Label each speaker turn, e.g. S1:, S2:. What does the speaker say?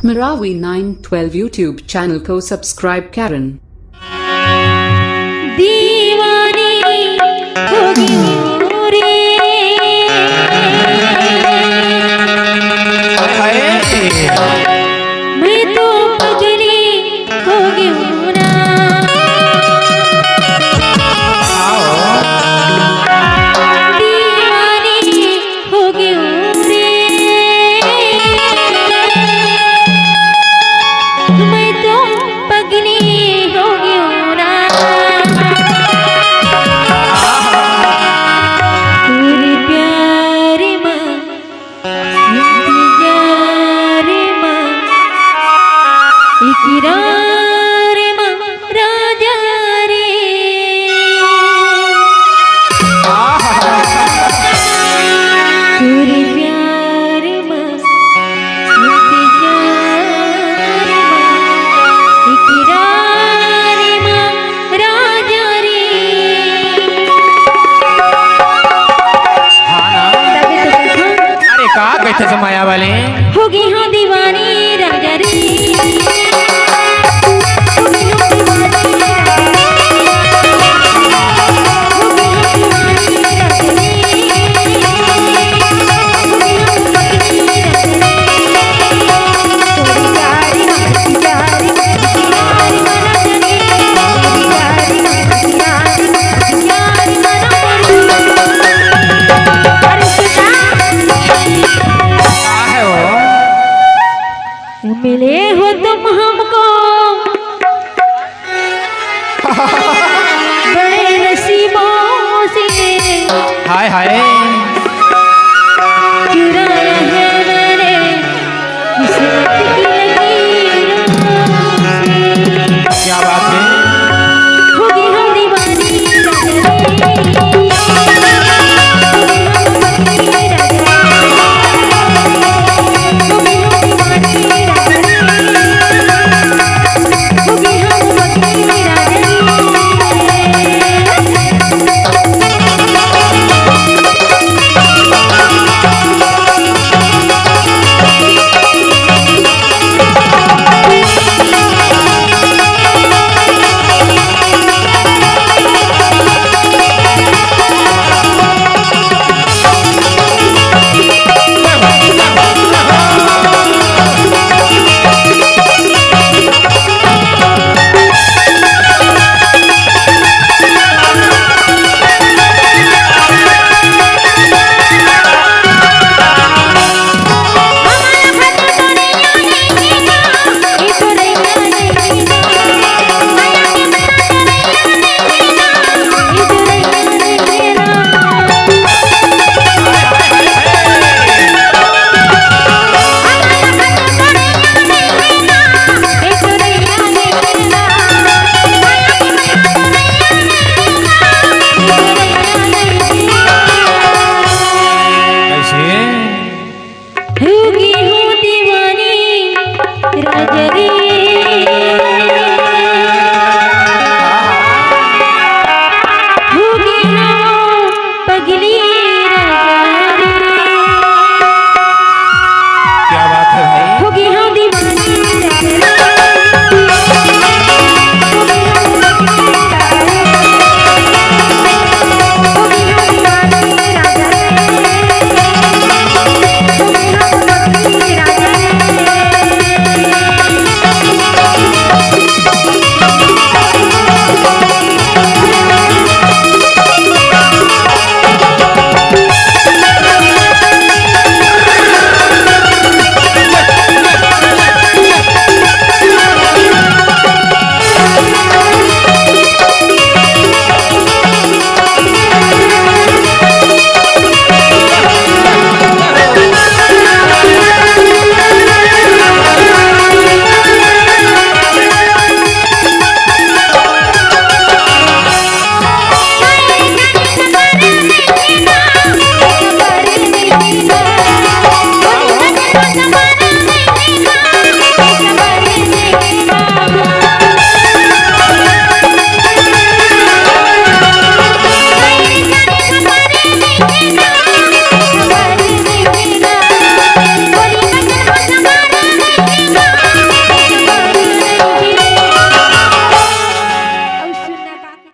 S1: Marawi 912 YouTube channel को subscribe करें।
S2: दीवानी होगी रे मैं तो पगली होगी ना दीवानी होगी रे मैं तो पगली होगी ना तेरे प्यार में इंतजार में इकरार में राजा रे तेरे प्यार में इंतजार में इकरार में राजा रे
S3: अरे का कहते छ माया वाले
S2: होगी हाँ दीवानी राजा रे मिले हो तुम हमको बड़े नसीबों से
S3: हाय हाय
S2: चुराया है मैंने किस्मत की लकीरों से
S3: क्या बात है
S2: होगी हम दीवानी होगी हूँ दीवानी राजा रे होगी हूँ पगली राजा रे
S3: क्या बात है भाई
S2: होगी हूँ दीवानी Come on.